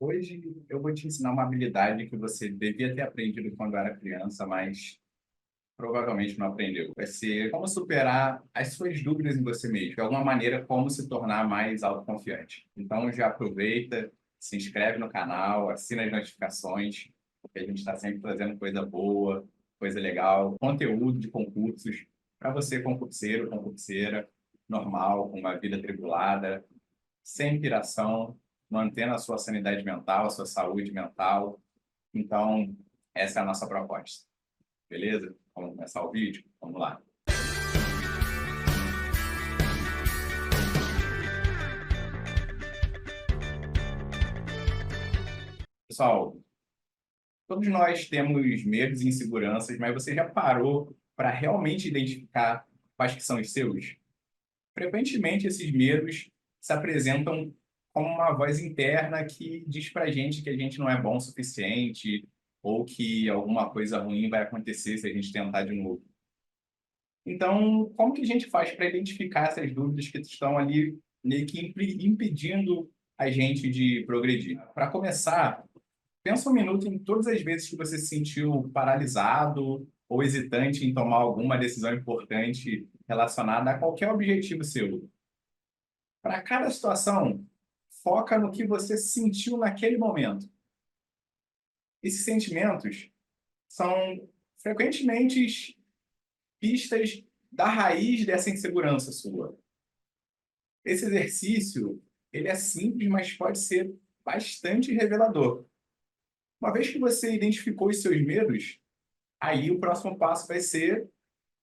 Hoje eu vou te ensinar uma habilidade que você devia ter aprendido quando era criança, mas provavelmente não aprendeu. Vai ser como superar as suas dúvidas em você mesmo. De alguma maneira, como se tornar mais autoconfiante. Então já aproveita, se inscreve no canal, assina as notificações, porque a gente está sempre trazendo coisa boa, coisa legal, conteúdo de concursos para você, concurseiro, concurseira, normal, com uma vida tribulada, sem piração, mantendo a sua sanidade mental, a sua saúde mental. Então, essa é a nossa proposta. Beleza? Vamos começar o vídeo? Vamos lá. Pessoal, todos nós temos medos e inseguranças, mas você já parou para realmente identificar quais que são os seus? Frequentemente, esses medos se apresentam como uma voz interna que diz para a gente que a gente não é bom o suficiente ou que alguma coisa ruim vai acontecer se a gente tentar de novo. Então, como que a gente faz para identificar essas dúvidas que estão ali meio que impedindo a gente de progredir? Para começar, pensa um minuto em todas as vezes que você se sentiu paralisado ou hesitante em tomar alguma decisão importante relacionada a qualquer objetivo seu. Para cada situação, foca no que você sentiu naquele momento. Esses sentimentos são frequentemente pistas da raiz dessa insegurança sua. Esse exercício, ele é simples, mas pode ser bastante revelador. Uma vez que você identificou os seus medos, aí o próximo passo vai ser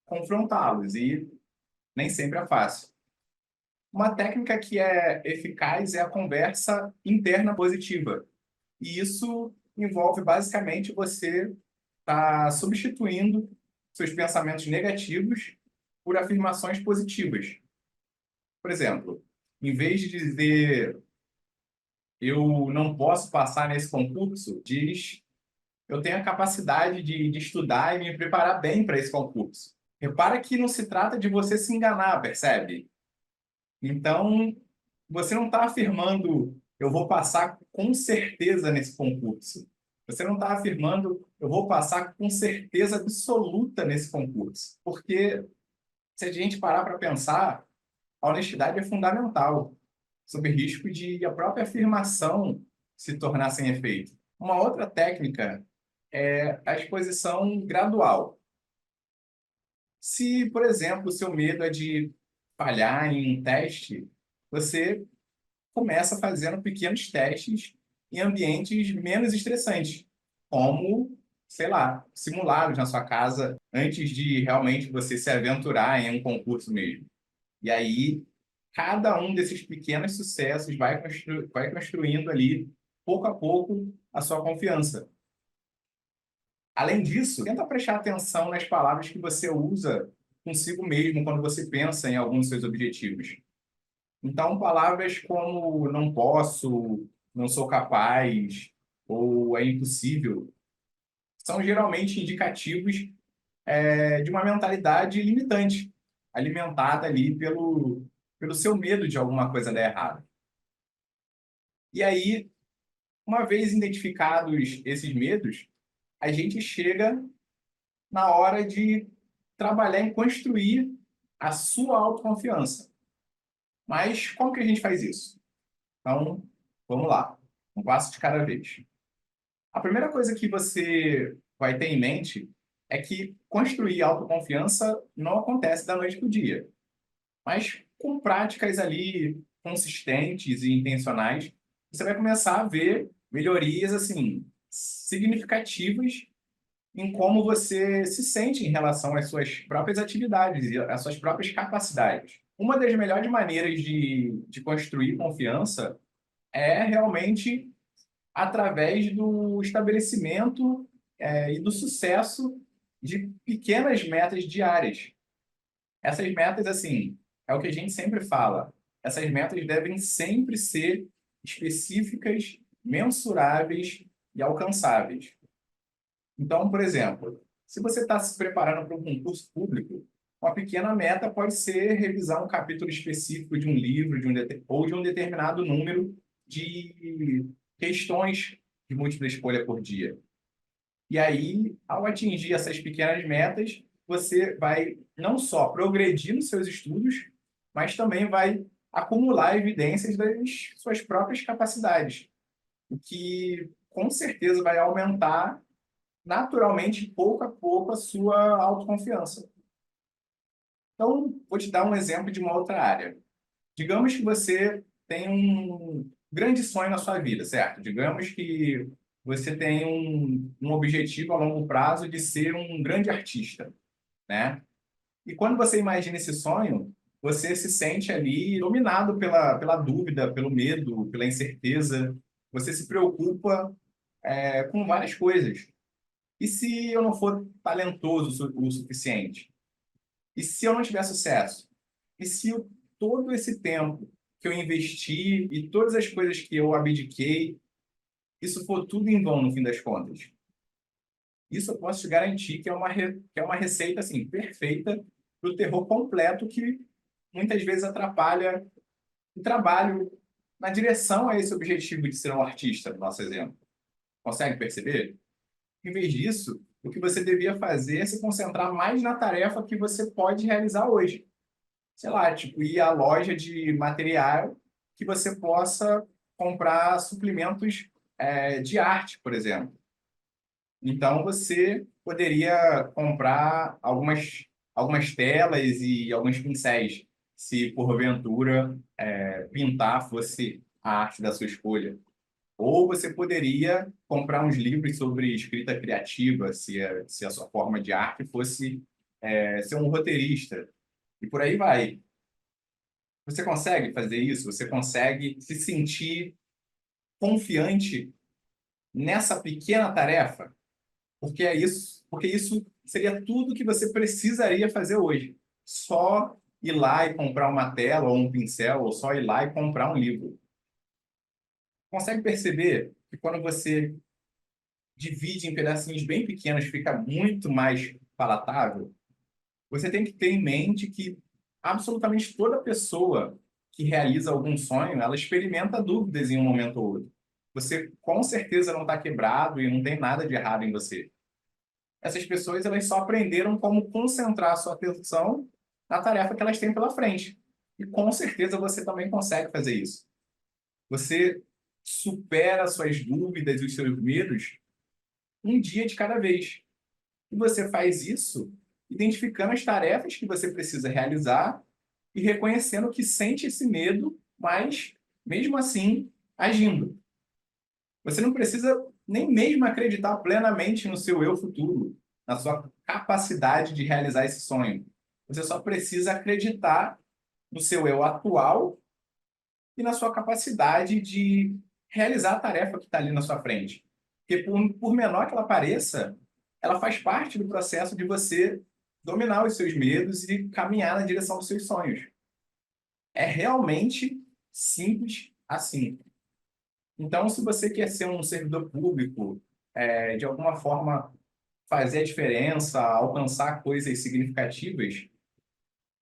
confrontá-los, e nem sempre é fácil. Uma técnica que é eficaz é a conversa interna positiva. E isso envolve basicamente você estar substituindo seus pensamentos negativos por afirmações positivas. Por exemplo, em vez de dizer eu não posso passar nesse concurso, diz eu tenho a capacidade de estudar e me preparar bem para esse concurso. Repara que não se trata de você se enganar, percebe? Então, você não está afirmando eu vou passar com certeza nesse concurso. Você não está afirmando eu vou passar com certeza absoluta nesse concurso. Porque se a gente parar para pensar, a honestidade é fundamental, sob risco de a própria afirmação se tornar sem efeito. Uma outra técnica é a exposição gradual. Se, por exemplo, o seu medo é de falhar em um teste, você começa fazendo pequenos testes em ambientes menos estressantes, como, sei lá, simulados na sua casa, antes de realmente você se aventurar em um concurso mesmo. E aí, cada um desses pequenos sucessos vai construindo ali, pouco a pouco, a sua confiança. Além disso, tenta prestar atenção nas palavras que você usa consigo mesmo quando você pensa em alguns dos seus objetivos. Então, palavras como não posso, não sou capaz ou é impossível são geralmente indicativos de uma mentalidade limitante, alimentada ali pelo seu medo de alguma coisa dar errado. E aí, uma vez identificados esses medos, a gente chega na hora de trabalhar em construir a sua autoconfiança. Mas como que a gente faz isso? Então, vamos lá, um passo de cada vez. A primeira coisa que você vai ter em mente é que construir autoconfiança não acontece da noite para o dia. Mas com práticas ali consistentes e intencionais, você vai começar a ver melhorias assim significativas em como você se sente em relação às suas próprias atividades e às suas próprias capacidades. Uma das melhores maneiras de construir confiança é realmente através do estabelecimento e do sucesso de pequenas metas diárias. Essas metas, assim, é o que a gente sempre fala. Essas metas devem sempre ser específicas, mensuráveis e alcançáveis. Então, por exemplo, se você está se preparando para um concurso público, uma pequena meta pode ser revisar um capítulo específico de um livro ou de um determinado número de, questões de múltipla escolha por dia. E aí, ao atingir essas pequenas metas, você vai não só progredir nos seus estudos, mas também vai acumular evidências das suas próprias capacidades, o que com certeza vai aumentar naturalmente, pouco a pouco, a sua autoconfiança. Então, vou te dar um exemplo de uma outra área. Digamos que você tem um grande sonho na sua vida, certo? Digamos que você tem um objetivo a longo prazo de ser um grande artista, né? E quando você imagina esse sonho, você se sente ali dominado pela dúvida, pelo medo, pela incerteza. Você se preocupa, com várias coisas. E se eu não for talentoso o suficiente? E se eu não tiver sucesso? E se todo esse tempo que eu investi e todas as coisas que eu abdiquei, isso for tudo em vão no fim das contas? Isso eu posso te garantir que é uma receita assim, perfeita para o terror completo que muitas vezes atrapalha o trabalho na direção a esse objetivo de ser um artista, no nosso exemplo. Consegue perceber? Em vez disso, o que você devia fazer é se concentrar mais na tarefa que você pode realizar hoje. Sei lá, tipo, ir à loja de material que você possa comprar suplementos de arte, por exemplo. Então, você poderia comprar algumas telas e alguns pincéis, se porventura pintar fosse a arte da sua escolha. Ou você poderia comprar uns livros sobre escrita criativa, se a sua forma de arte fosse ser um roteirista. E por aí vai. Você consegue fazer isso? Você consegue se sentir confiante nessa pequena tarefa? Porque isso seria tudo que você precisaria fazer hoje. Só ir lá e comprar uma tela ou um pincel, ou só ir lá e comprar um livro. Consegue perceber que quando você divide em pedacinhos bem pequenos, fica muito mais palatável? Você tem que ter em mente que absolutamente toda pessoa que realiza algum sonho, ela experimenta dúvidas em um momento ou outro. Você com certeza não está quebrado e não tem nada de errado em você. Essas pessoas, elas só aprenderam como concentrar a sua atenção na tarefa que elas têm pela frente. E com certeza você também consegue fazer isso. Você supera suas dúvidas e os seus medos um dia de cada vez. E você faz isso identificando as tarefas que você precisa realizar e reconhecendo que sente esse medo, mas mesmo assim agindo. Você não precisa nem mesmo acreditar plenamente no seu eu futuro, na sua capacidade de realizar esse sonho. Você só precisa acreditar no seu eu atual e na sua capacidade de realizar a tarefa que está ali na sua frente. Porque, por menor que ela pareça, ela faz parte do processo de você dominar os seus medos e caminhar na direção dos seus sonhos. É realmente simples assim. Então, se você quer ser um servidor público, de alguma forma fazer a diferença, alcançar coisas significativas,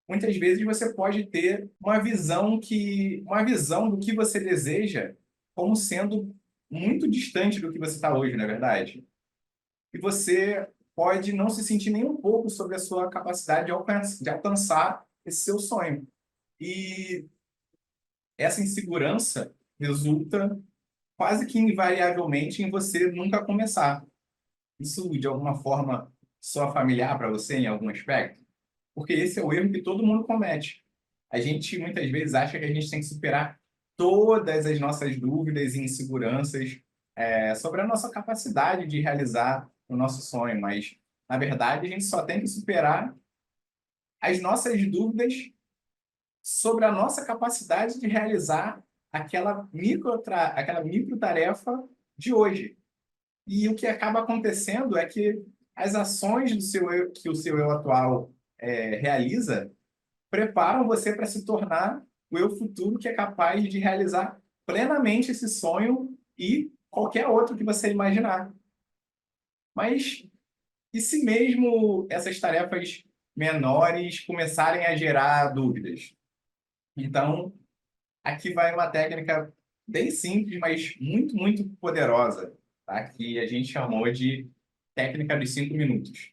muitas vezes você pode ter uma visão do que você deseja como sendo muito distante do que você está hoje, não é verdade? E você pode não se sentir nem um pouco sobre a sua capacidade de alcançar esse seu sonho. E essa insegurança resulta quase que invariavelmente em você nunca começar. Isso, de alguma forma, soa familiar para você em algum aspecto? Porque esse é o erro que todo mundo comete. A gente muitas vezes acha que a gente tem que superar todas as nossas dúvidas e inseguranças sobre a nossa capacidade de realizar o nosso sonho, mas na verdade a gente só tem que superar as nossas dúvidas sobre a nossa capacidade de realizar aquela micro tarefa de hoje. E o que acaba acontecendo é que as ações que o seu eu atual realiza preparam você para se tornar o eu futuro que é capaz de realizar plenamente esse sonho e qualquer outro que você imaginar. Mas e se mesmo essas tarefas menores começarem a gerar dúvidas? Então, aqui vai uma técnica bem simples, mas muito, muito poderosa, tá? Que a gente chamou de técnica dos 5 minutos.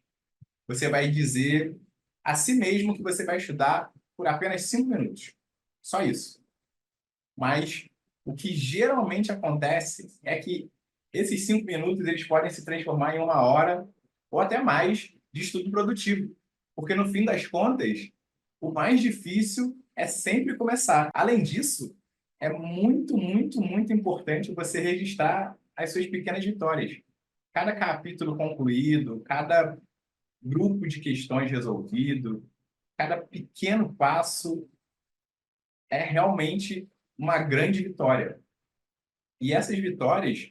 Você vai dizer a si mesmo que você vai estudar por apenas 5 minutos. Só isso. Mas o que geralmente acontece é que esses 5 minutos eles podem se transformar em 1 hora ou até mais de estudo produtivo. Porque no fim das contas, o mais difícil é sempre começar. Além disso, é muito, muito, muito importante você registrar as suas pequenas vitórias. Cada capítulo concluído, cada grupo de questões resolvido, cada pequeno passo é realmente uma grande vitória. E essas vitórias,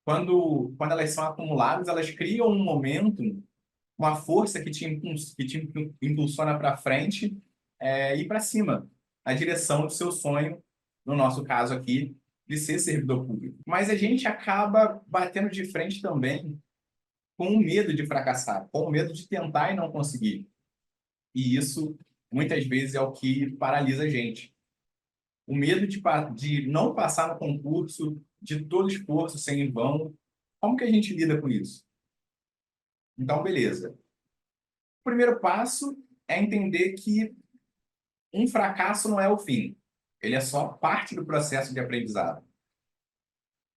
quando elas são acumuladas, elas criam um momento, uma força que te impulsiona para frente e para cima, na direção do seu sonho, no nosso caso aqui, de ser servidor público. Mas a gente acaba batendo de frente também com o medo de fracassar, com o medo de tentar e não conseguir. E isso, muitas vezes, é o que paralisa a gente. O medo de não passar no concurso, de todo esforço ser em vão. Como que a gente lida com isso? Então, beleza. O primeiro passo é entender que um fracasso não é o fim. Ele é só parte do processo de aprendizado.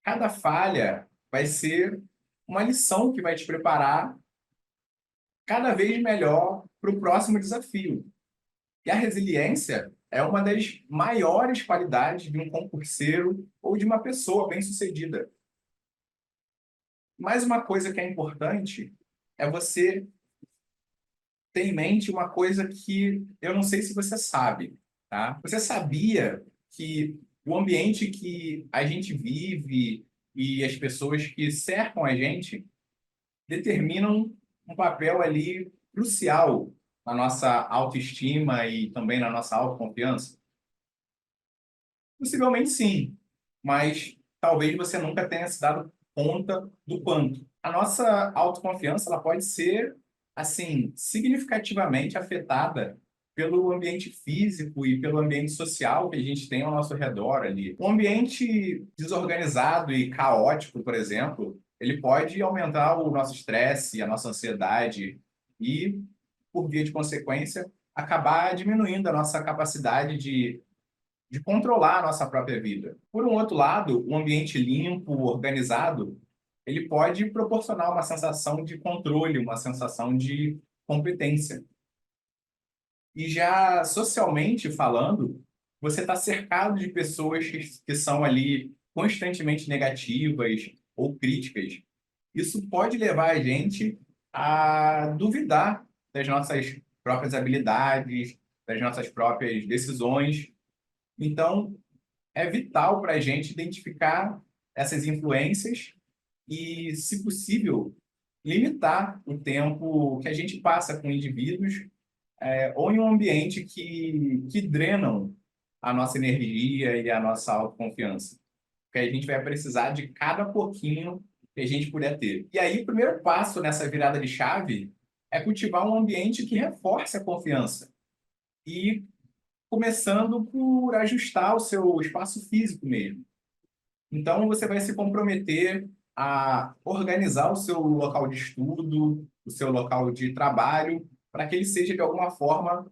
Cada falha vai ser uma lição que vai te preparar cada vez melhor para o próximo desafio. E a resiliência é uma das maiores qualidades de um concurseiro ou de uma pessoa bem-sucedida. Mais uma coisa que é importante é você ter em mente uma coisa que eu não sei se você sabe, tá? Você sabia que o ambiente que a gente vive e as pessoas que cercam a gente determinam um papel ali crucial na nossa autoestima e também na nossa autoconfiança? Possivelmente sim, mas talvez você nunca tenha se dado conta do quanto. A nossa autoconfiança ela pode ser assim significativamente afetada pelo ambiente físico e pelo ambiente social que a gente tem ao nosso redor ali. Um ambiente desorganizado e caótico, por exemplo, ele pode aumentar o nosso estresse, a nossa ansiedade e, por via de consequência, acabar diminuindo a nossa capacidade de controlar a nossa própria vida. Por um outro lado, um ambiente limpo, organizado, ele pode proporcionar uma sensação de controle, uma sensação de competência. E já socialmente falando, você está cercado de pessoas que são ali constantemente negativas ou críticas. Isso pode levar a gente a duvidar das nossas próprias habilidades, das nossas próprias decisões. Então, é vital para a gente identificar essas influências e, se possível, limitar o tempo que a gente passa com indivíduos ou em um ambiente que drenam a nossa energia e a nossa autoconfiança. Porque a gente vai precisar de cada pouquinho que a gente puder ter. E aí, o primeiro passo nessa virada de chave é cultivar um ambiente que reforce a confiança. E começando por ajustar o seu espaço físico mesmo. Então, você vai se comprometer a organizar o seu local de estudo, o seu local de trabalho, para que ele seja, de alguma forma,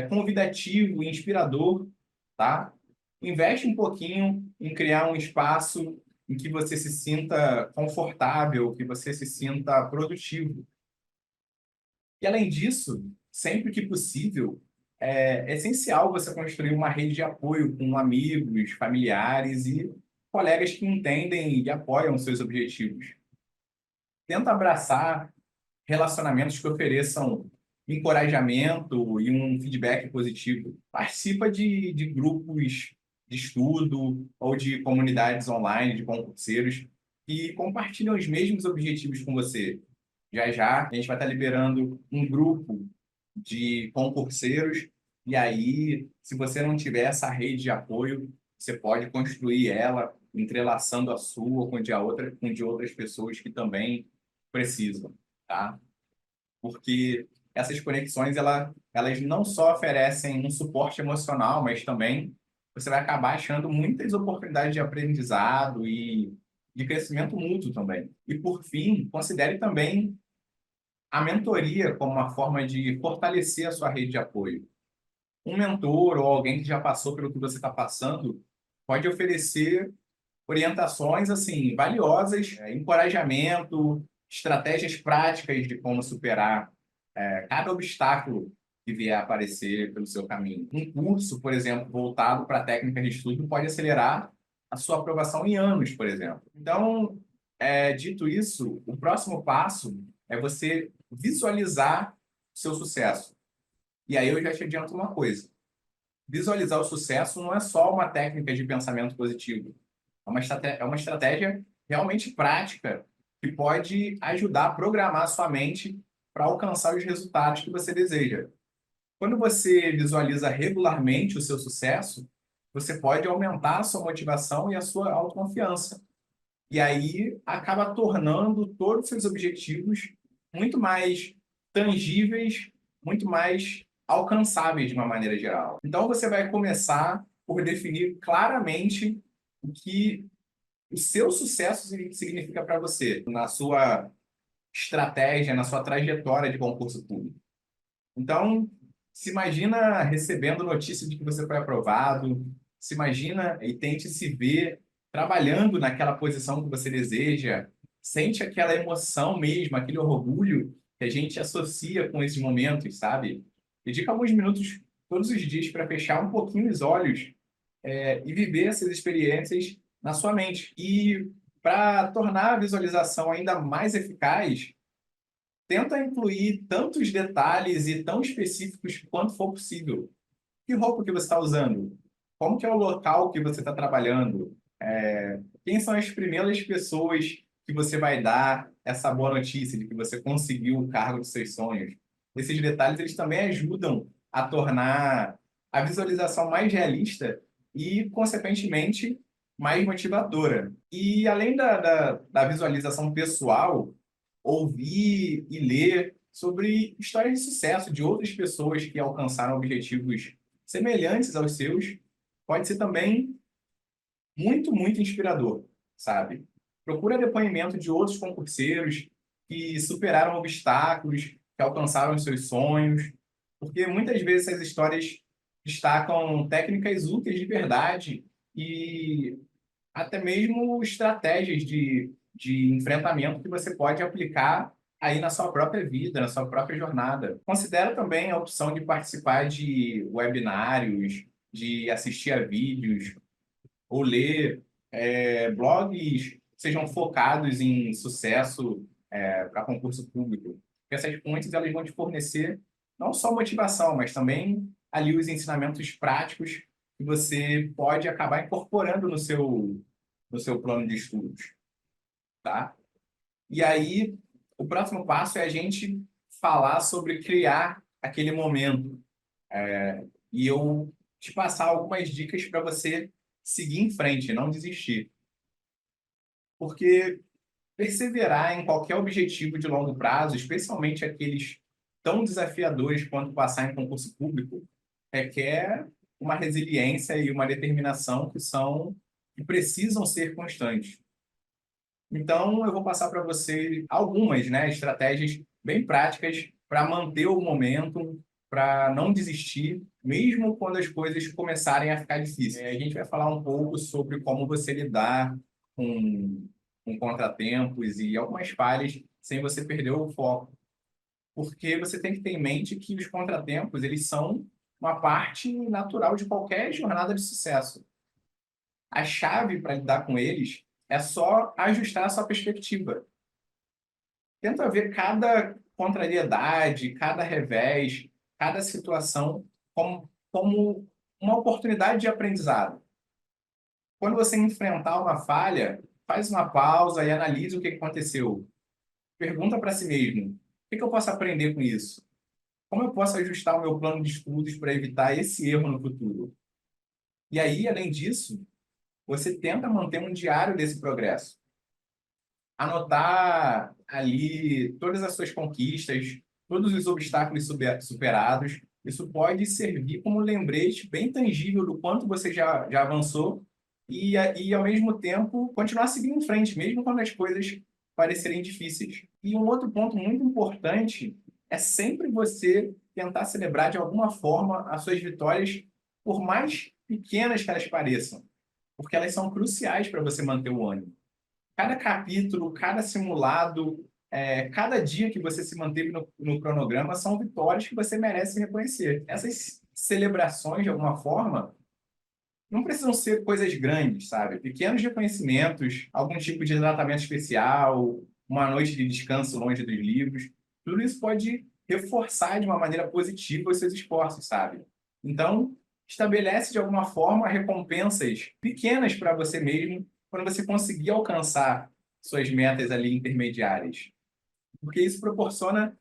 convidativo e inspirador, tá? Investe um pouquinho em criar um espaço em que você se sinta confortável, que você se sinta produtivo. E, além disso, sempre que possível, é essencial você construir uma rede de apoio com amigos, familiares e colegas que entendem e apoiam os seus objetivos. Tenta abraçar relacionamentos que ofereçam encorajamento e um feedback positivo. Participa de grupos de estudo ou de comunidades online de concurseiros que compartilham os mesmos objetivos com você. Já já a gente vai estar liberando um grupo de concurseiros e aí, se você não tiver essa rede de apoio, você pode construir ela entrelaçando a sua com de outras pessoas que também precisam, tá? Porque essas conexões elas não só oferecem um suporte emocional, mas também você vai acabar achando muitas oportunidades de aprendizado e de crescimento mútuo também. E, por fim, considere também a mentoria como uma forma de fortalecer a sua rede de apoio. Um mentor ou alguém que já passou pelo que você está passando pode oferecer orientações assim valiosas, encorajamento, estratégias práticas de como superar cada obstáculo que vier a aparecer pelo seu caminho. Um curso, por exemplo, voltado para técnicas de estudo pode acelerar a sua aprovação em anos, por exemplo. Então, dito isso, o próximo passo é você visualizar o seu sucesso. E aí eu já te adianto uma coisa. Visualizar o sucesso não é só uma técnica de pensamento positivo. É uma estratégia realmente prática que pode ajudar a programar a sua mente para alcançar os resultados que você deseja. Quando você visualiza regularmente o seu sucesso, você pode aumentar a sua motivação e a sua autoconfiança. E aí acaba tornando todos os seus objetivos muito mais tangíveis, muito mais alcançáveis de uma maneira geral. Então você vai começar por definir claramente o que o seu sucesso significa para você, na sua estratégia, na sua trajetória de concurso público. Então, se imagina recebendo notícia de que você foi aprovado, se imagina e tente se ver trabalhando naquela posição que você deseja, sente aquela emoção mesmo, aquele orgulho que a gente associa com esses momentos, sabe? Dedica alguns minutos todos os dias para fechar um pouquinho os olhos e viver essas experiências na sua mente. E para tornar a visualização ainda mais eficaz, tenta incluir tantos detalhes e tão específicos quanto for possível. Que roupa que você está usando? Como que é o local que você está trabalhando? Quem são as primeiras pessoas que você vai dar essa boa notícia de que você conseguiu o cargo dos seus sonhos? Esses detalhes eles também ajudam a tornar a visualização mais realista e, consequentemente, mais motivadora. E além da visualização pessoal, ouvir e ler sobre histórias de sucesso de outras pessoas que alcançaram objetivos semelhantes aos seus pode ser também muito, muito inspirador, sabe? Procura depoimento de outros concurseiros que superaram obstáculos, que alcançaram os seus sonhos, porque muitas vezes essas histórias destacam técnicas úteis de verdade e até mesmo estratégias de enfrentamento que você pode aplicar aí na sua própria vida, na sua própria jornada. Considera também a opção de participar de webinários, de assistir a vídeos ou ler blogs que sejam focados em sucesso para concurso público. Porque essas fontes elas vão te fornecer não só motivação, mas também ali os ensinamentos práticos que você pode acabar incorporando no seu plano de estudos, tá? E aí, o próximo passo é a gente falar sobre criar aquele momento. E eu te passar algumas dicas para você seguir em frente, não desistir. Porque perseverar em qualquer objetivo de longo prazo, especialmente aqueles tão desafiadores quanto passar em concurso público, requer uma resiliência e uma determinação que precisam ser constantes. Então, eu vou passar para você algumas, né, estratégias bem práticas para manter o momento, para não desistir, mesmo quando as coisas começarem a ficar difíceis. A gente vai falar um pouco sobre como você lidar com, com contratempos e algumas falhas sem você perder o foco. Porque você tem que ter em mente que os contratempos, eles são uma parte natural de qualquer jornada de sucesso. A chave para lidar com eles é só ajustar a sua perspectiva. Tenta ver cada contrariedade, cada revés, cada situação como uma oportunidade de aprendizado. Quando você enfrentar uma falha, faz uma pausa e analise o que aconteceu. Pergunta para si mesmo: o que eu posso aprender com isso? Como eu posso ajustar o meu plano de estudos para evitar esse erro no futuro? E aí, além disso, você tenta manter um diário desse progresso. Anotar ali todas as suas conquistas, todos os obstáculos superados, isso pode servir como um lembrete bem tangível do quanto você já avançou e, ao mesmo tempo, continuar seguindo em frente, mesmo quando as coisas parecerem difíceis. E um outro ponto muito importante é sempre você tentar celebrar de alguma forma as suas vitórias, por mais pequenas que elas pareçam, porque elas são cruciais para você manter o ânimo. Cada capítulo, cada simulado, cada dia que você se manteve no cronograma são vitórias que você merece reconhecer. Essas celebrações, de alguma forma, não precisam ser coisas grandes, sabe? Pequenos reconhecimentos, algum tipo de tratamento especial, uma noite de descanso longe dos livros. Tudo isso pode reforçar de uma maneira positiva os seus esforços, sabe? Então, estabelece de alguma forma recompensas pequenas para você mesmo quando você conseguir alcançar suas metas ali intermediárias. Porque isso proporciona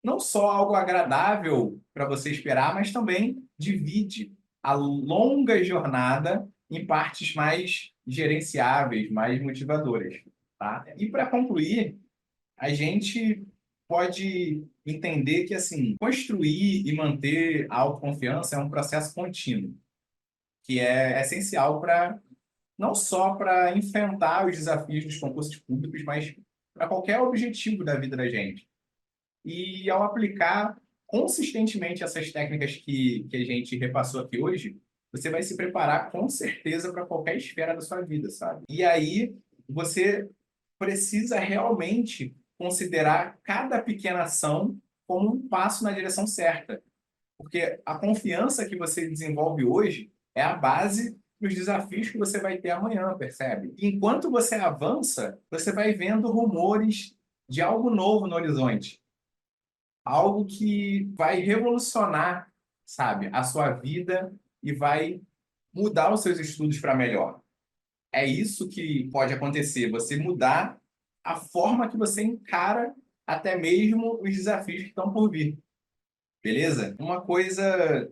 não só algo agradável para você esperar, mas também divide a longa jornada em partes mais gerenciáveis, mais motivadoras, tá? E para concluir, a gente pode entender que assim, construir e manter a autoconfiança é um processo contínuo, que é essencial para não só para enfrentar os desafios dos concursos públicos, mas para qualquer objetivo da vida da gente. E ao aplicar consistentemente essas técnicas que a gente repassou aqui hoje, você vai se preparar com certeza para qualquer esfera da sua vida, sabe? E aí você precisa realmente considerar cada pequena ação como um passo na direção certa, porque a confiança que você desenvolve hoje é a base dos desafios que você vai ter amanhã, percebe? E enquanto você avança, você vai vendo rumores de algo novo no horizonte, algo que vai revolucionar, sabe, a sua vida e vai mudar os seus estudos para melhor. É isso que pode acontecer, você mudar a forma que você encara até mesmo os desafios que estão por vir, beleza? Uma coisa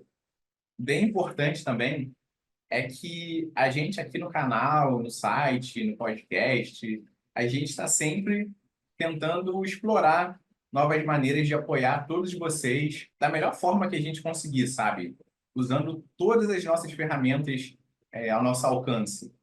bem importante também é que a gente aqui no canal, no site, no podcast, a gente está sempre tentando explorar novas maneiras de apoiar todos vocês da melhor forma que a gente conseguir, sabe? Usando todas as nossas ferramentas ao nosso alcance.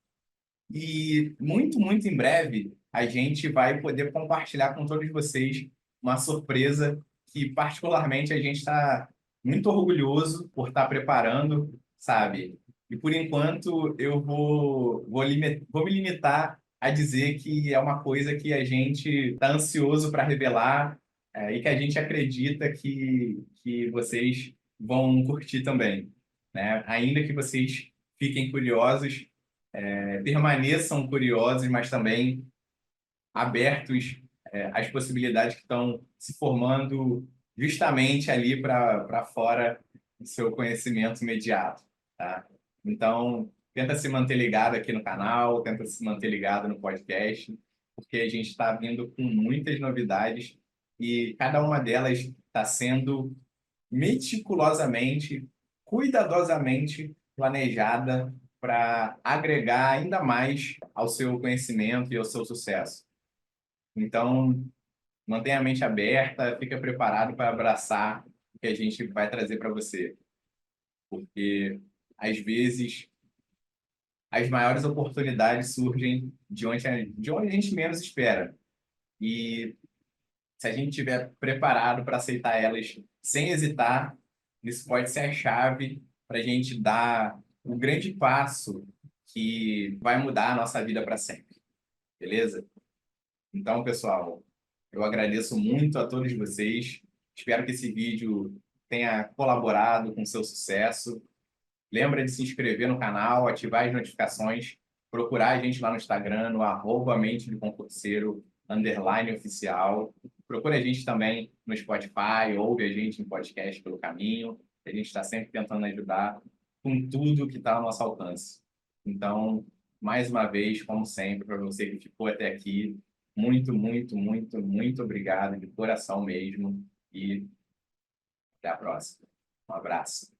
E muito, muito em breve, a gente vai poder compartilhar com todos vocês uma surpresa que, particularmente, a gente está muito orgulhoso por estar preparando, sabe? E, por enquanto, eu vou me limitar a dizer que é uma coisa que a gente está ansioso para revelar, e que a gente acredita que vocês vão curtir também, né? Ainda que vocês fiquem curiosos, permaneçam curiosos, mas também abertos às possibilidades que estão se formando justamente ali para fora do seu conhecimento imediato, tá? Então, tenta se manter ligado aqui no canal, tenta se manter ligado no podcast, porque a gente está vindo com muitas novidades e cada uma delas está sendo meticulosamente, cuidadosamente planejada para agregar ainda mais ao seu conhecimento e ao seu sucesso. Então, mantenha a mente aberta, fica preparado para abraçar o que a gente vai trazer para você, porque às vezes as maiores oportunidades surgem de onde a gente menos espera. E se a gente estiver preparado para aceitar elas sem hesitar, isso pode ser a chave para a gente dar o grande passo que vai mudar a nossa vida para sempre, beleza? Então, pessoal, eu agradeço muito a todos vocês. Espero que esse vídeo tenha colaborado com o seu sucesso. Lembra de se inscrever no canal, ativar as notificações, procurar a gente lá no Instagram, no @mente do concurseiro, _oficial. Procura a gente também no Spotify, ouve a gente em podcast pelo caminho. A gente está sempre tentando ajudar com tudo que está ao nosso alcance. Então, mais uma vez, como sempre, para você que ficou até aqui, muito, muito, muito, muito obrigado de coração mesmo e até a próxima. Um abraço.